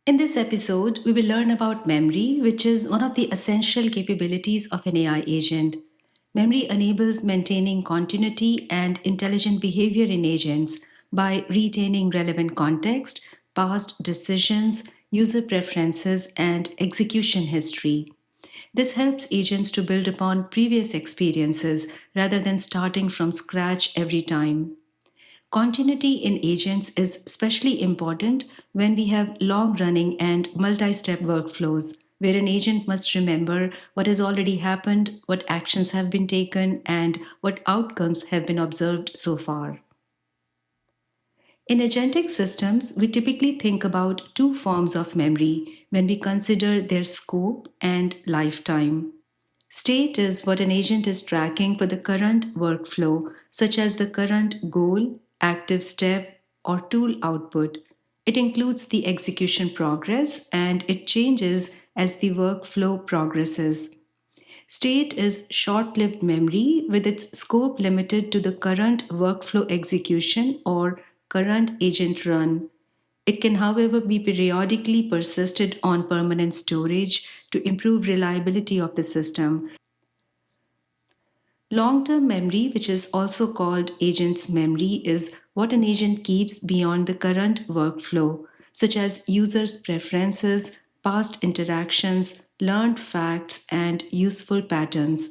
In this episode, we will learn about memory, which is one of the essential capabilities of an AI agent. Memory enables maintaining continuity and intelligent behavior in agents by retaining relevant context, past decisions, user preferences, and execution history. This helps agents to build upon previous experiences rather than starting from scratch every time. Continuity in agents is especially important when we have long running and multi step workflows, where an agent must remember what has already happened, what actions have been taken, and what outcomes have been observed so far. In agentic systems, we typically think about two forms of memory when we consider their scope and lifetime. State is what an agent is tracking for the current workflow, such as the current goal, active step, or tool output. It includes the execution progress and it changes as the workflow progresses. State is short lived memory with its scope limited to the current workflow execution or current agent run. It can, however, be periodically persisted on permanent storage to improve reliability of the system. Long term memory, which is also called agent's memory, is what an agent keeps beyond the current workflow, such as users' preferences, past interactions, learned facts, and useful patterns.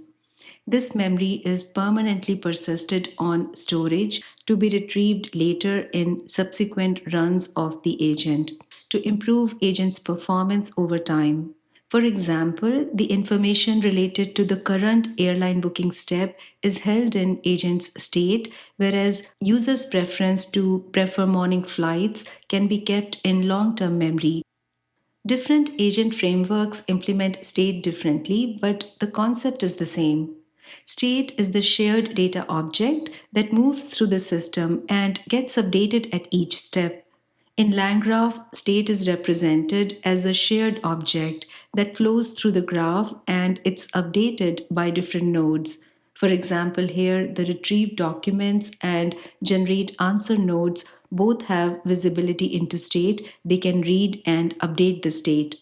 This memory is permanently persisted on storage to be retrieved later in subsequent runs of the agent to improve agent's performance over time. For example, the information related to the current airline booking step is held in agent's state, whereas users' preference to prefer morning flights can be kept in long term memory. Different agent frameworks implement state differently, but the concept is the same. State is the shared data object that moves through the system and gets updated at each step. In LangGraph, state is represented as a shared object that flows through the graph and it's updated by different nodes. For example, here the retrieve documents and generate answer nodes both have visibility into state. They can read and update the state.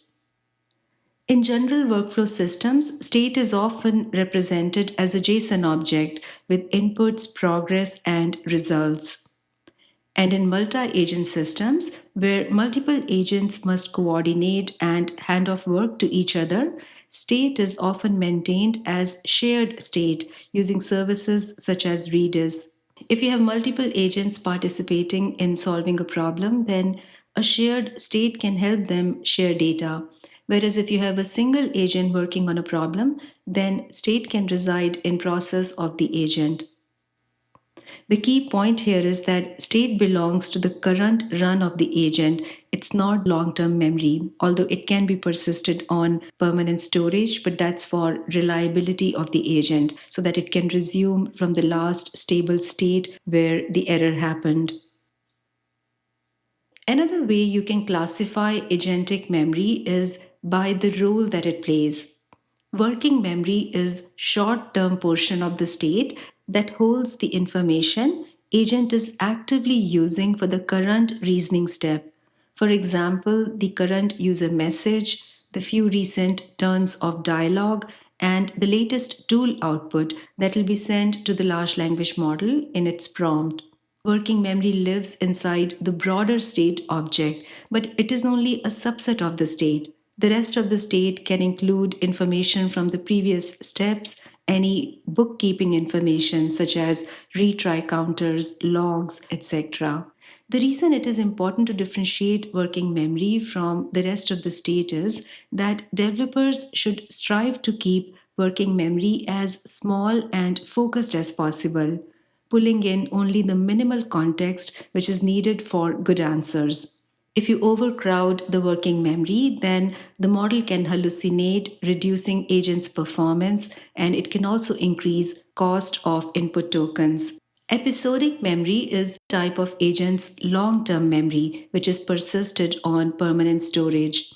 In general workflow systems, state is often represented as a JSON object with inputs, progress, and results. And in multi agent systems, where multiple agents must coordinate and hand off work to each other, state is often maintained as shared state using services such as Redis. If you have multiple agents participating in solving a problem, then a shared state can help them share data. Whereas if you have a single agent working on a problem, then state can reside in process of the agent. The key point here is that state belongs to the current run of the agent. It's not long term memory, although it can be persisted on permanent storage, but that's for reliability of the agent so that it can resume from the last stable state where the error happened. Another way you can classify agentic memory is by the role that it plays. Working memory is short-term portion of the state that holds the information agent is actively using for the current reasoning step. For example, the current user message, the few recent turns of dialogue, and the latest tool output that will be sent to the large language model in its prompt. Working memory lives inside the broader state object, but it is only a subset of the state. The rest of the state can include information from the previous steps, any bookkeeping information such as retry counters, logs, etc. The reason it is important to differentiate working memory from the rest of the state is that developers should strive to keep working memory as small and focused as possible, pulling in only the minimal context which is needed for good answers. If you overcrowd the working memory, then the model can hallucinate, reducing agents' performance, and it can also increase cost of input tokens. Episodic memory is type of agent's long-term memory, which is persisted on permanent storage.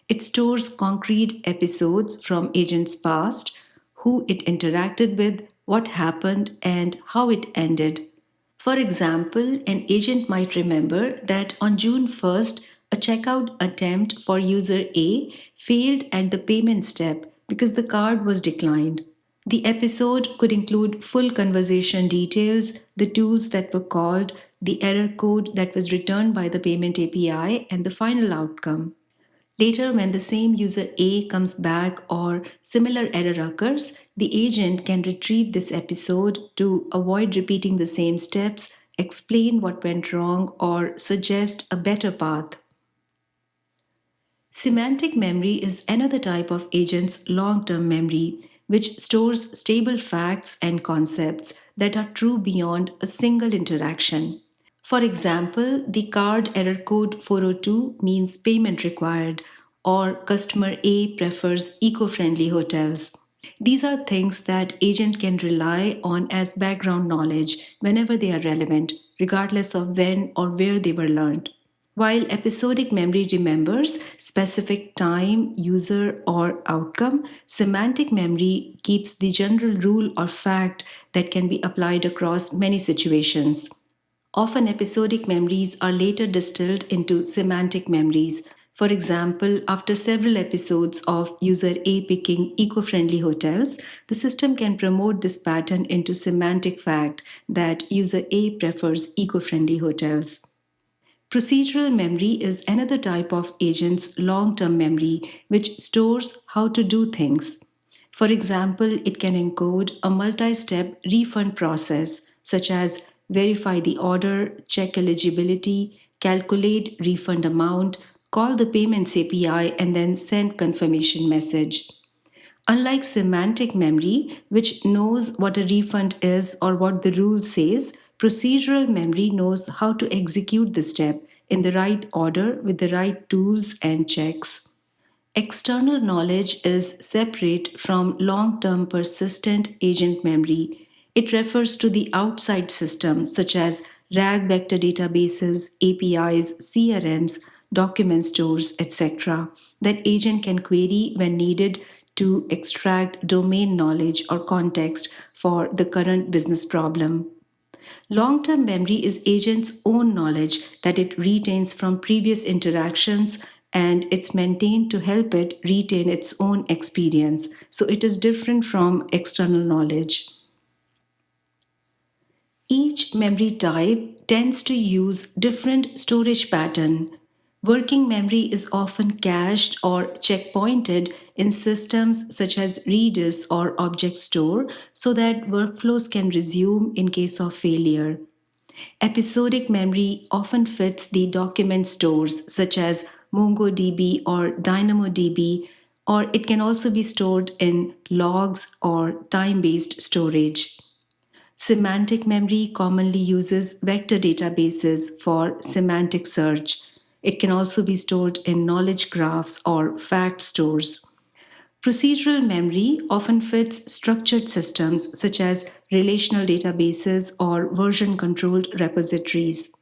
It stores concrete episodes from agent's past, who it interacted with, what happened, and how it ended. For example, an agent might remember that on June 1st, A checkout attempt for user A failed at the payment step because the card was declined. The episode could include full conversation details, the tools that were called, the error code that was returned by the payment API, and the final outcome. Later, when the same user A comes back or similar error occurs, the agent can retrieve this episode to avoid repeating the same steps, explain what went wrong, or suggest a better path. Semantic memory is another type of agent's long term memory, which stores stable facts and concepts that are true beyond a single interaction. For example, the card error code 402 means payment required, or customer A prefers eco friendly hotels. These are things that agent can rely on as background knowledge whenever they are relevant, regardless of when or where they were learned. While episodic memory remembers specific time, user, or outcome, semantic memory keeps the general rule or fact that can be applied across many situations. Often, episodic memories are later distilled into semantic memories. For example, after several episodes of user A picking eco friendly hotels, the system can promote this pattern into semantic fact that user A prefers eco friendly hotels. Procedural memory is another type of agent's long term memory which stores how to do things. For example, it can encode a multi step refund process, such as verify the order, check eligibility, calculate refund amount, call the payments API, and then send confirmation message. Unlike semantic memory, which knows what a refund is or what the rule says, procedural memory knows how to execute the step in the right order with the right tools and checks. External knowledge is separate from long term persistent agent memory. It refers to the outside system, such as RAG vector databases, APIs, CRMs, document stores, etc., that agent can query when needed to extract domain knowledge or context for the current business problem. Long term memory is agent's own knowledge that it retains from previous interactions, and it's maintained to help it retain its own experience. So it is different from external knowledge. Each memory type tends to use different storage pattern. Working memory is often cached or checkpointed in systems such as Redis or Object Store so that workflows can resume in case of failure. Episodic memory often fits the document stores such as MongoDB or DynamoDB, or it can also be stored in logs or time based storage. Semantic memory commonly uses vector databases for semantic search. It can also be stored in knowledge graphs or fact stores. Procedural memory often fits structured systems such as relational databases or version controlled repositories.